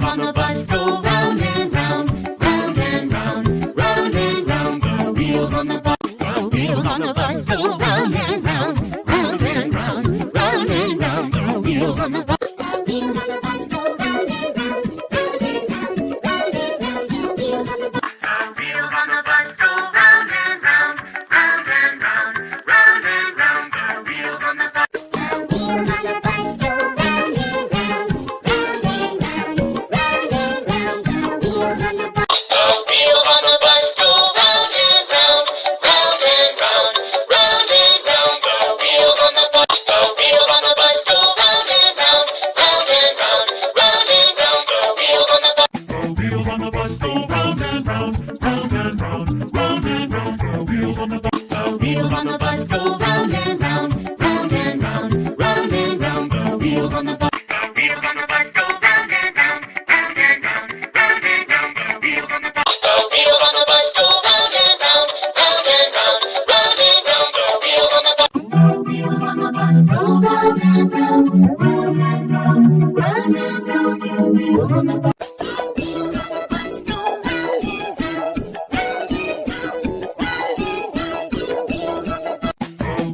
wheels on the bus go round and round, round and round, round and round. The wheels on the bus, the wheels on the bus go round and round, round and round, round and round. The wheels on the bus, the wheels on the bus go round and round, round and round, round and round. The wheels on the bus, the wheels on the bus go round and round, round and round, round and round. The wheels on the bus, the wheels on the bus go round and round, round and round, round and round. The wheels on the bus, the wheels on the bus go round and round, round and round, round and round. The wheels on the bus, the wheels on the bus go round and round, round and round, round and round. The wheels on the bus, The wheels on the bus go round and round, round and round, round and round. The wheels on the bus, the wheels on the bus go round and round, round and round, round and round. The wheels on the bus, the wheels on the bus go round and round, round and round, round and round. The wheels on the bus, the wheels on the bus go round and round, round and round, round and round. The wheels on the bus, the wheels on the bus go round and round, round and round, round and round. The wheels on the bus, the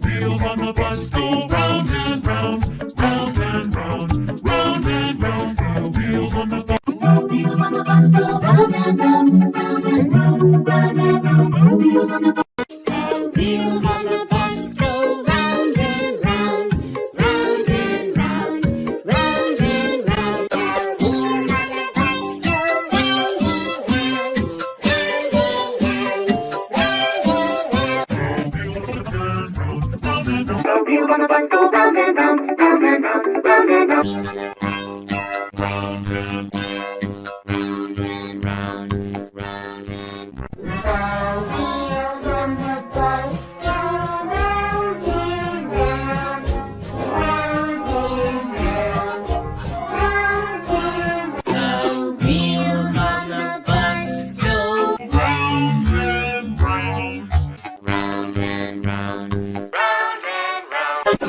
wheels on the bus go round and round, round and round, round and round. The wheels on the bus, the wheels on the bus go round and round, round and round, round and round. The wheels on the bus, the wheels on the bus go round and round, round and round, round and round. The wheels on the bus go round and round, round and round, round and round. the wheels on the bus go round and round, round and round, round and round. Wheels on the bus go round and round and round, round and round. The wheels on the bus go round and round, round and round, round and round. The wheels on the bus go Round and round, round and round, round and round. The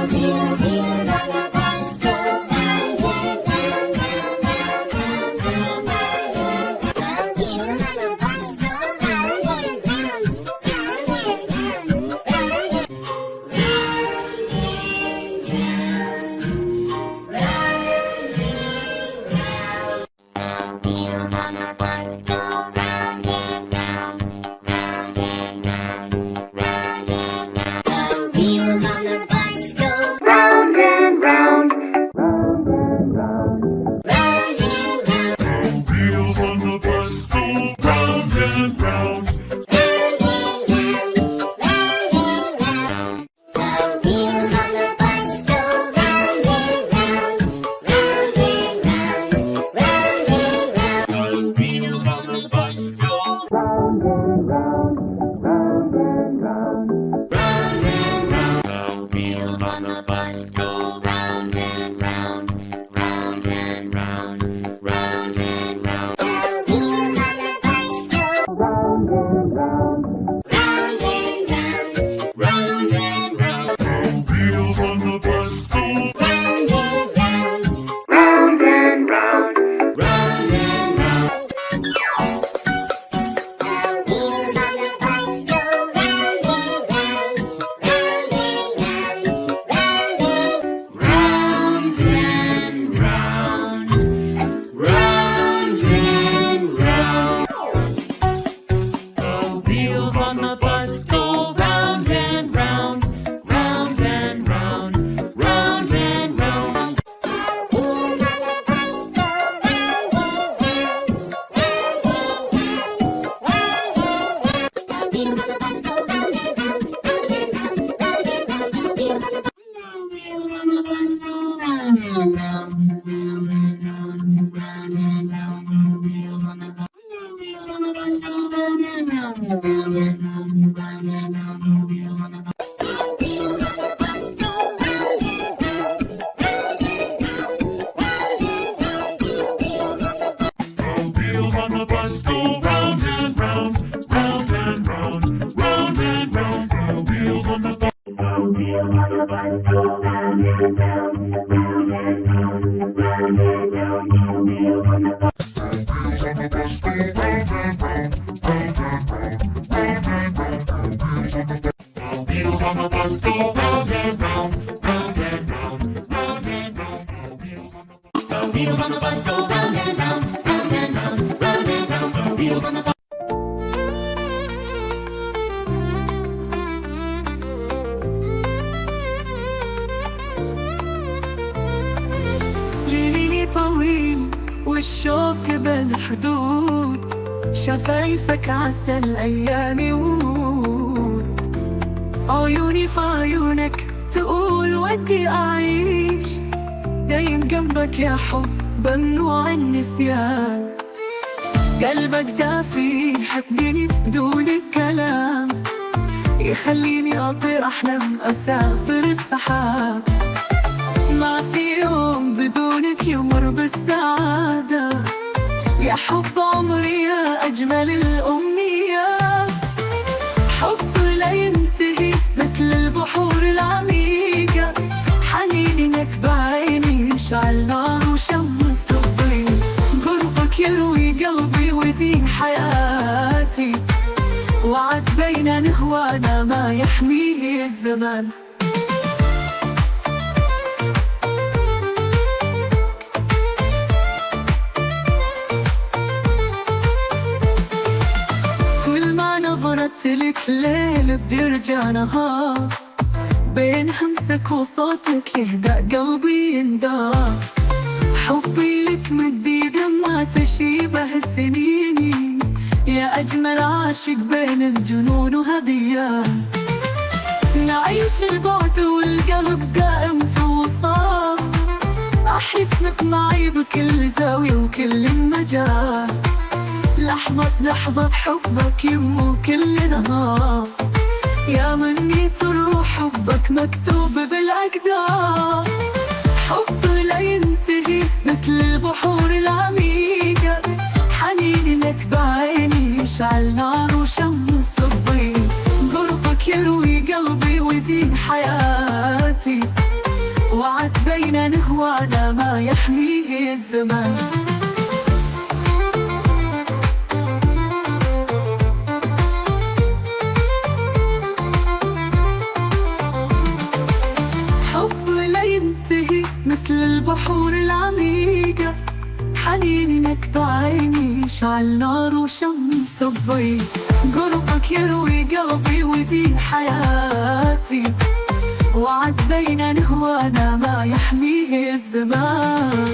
wheels on the bus go round and round, round, round, round, round, round. The wheels on the bus go round and round, round and round, round and round, round and round. The wheels on the bus go round and round, round and round, round and round. The wheels on the bus go round and round. round and round, round and round. The wheels on the bus go round and round. Wheels on the bus go round and round, round and round, round and round. The wheels on the bus go round and round, round and round, round and round. The wheels on the bus go Round and round, round and round. Round and round. the wheels on the bus go round and round, round and round, round and Round and round, round and round. The wheels on the bus go round and round, round and round, round and round. the wheels on the bus go round and round, round and round, round and round. The wheels on the bus go round and round, round and round, round and round. The wheels on the bus, The wheels on the bus go round and round, round and round, round and round. The wheels on the bus, the wheels on the bus go round and round, round and round, round and round. The wheels on the bus, the wheels on the bus go round and round, round and round, round and round. The wheels on the bus. The wheels on the bus go round and round, round and round, round and round. The wheels on the bus, the wheels on the bus go round and round, round and round, round and round. The wheels Wheels on the bus go round and round, round and round, round and round. The wheels on the bus go round and round, round and round, round and round. The wheels on the bus. ليلي طويل والشوق بين حدود، شفايفك عسل أيامي ورود، عيوني في عيونك تقول ودي أعيش، دايم جنبك يا حب ممنوع النسيان، قلبك دافي يحبني بدون الكلام، يخليني أطير أحلم أسافر السحاب، ما في يوم بدونك يمر بالسعادة، يا حب عمري يا أجمل الأمنيات، حب لا ينتهي مثل البحور العميقة، حنيني نكبة عيني يشعل نار وشمس الضيق، قربك يروي قلبي ويزين حياتي، وعد بينا نهوانا ما يحميه الزمان. نظرت لك ليل بيرجع نهار، بين همسك وصوتك يهدأ قلبي يندار، حبي لك مديد ما تشيبه السنين، يا أجمل عاشق بين الجنون وهذيان، نعيش البعد والقلب دائم في وصال، أحسنك معي بكل زاوية وكل مجال، لحظة لحظة حبك يمو كل نهار، يا منيت الروح حبك مكتوب بالأقدار، حب لا ينتهي مثل البحور العميقة، حنيني لك بعيني يشعل نار وشمس الضيق، قربك يروي قلبي ويزين حياتي، وعد بينا نهوانا ما يحميه الزمان. مثل البحور العميقة، حنيني نكبة عيني يشعل نار وشمس الضيق، قربك يروي قلبي ويزين حياتي، وعد بينا نهوانا ما يحميه الزمان.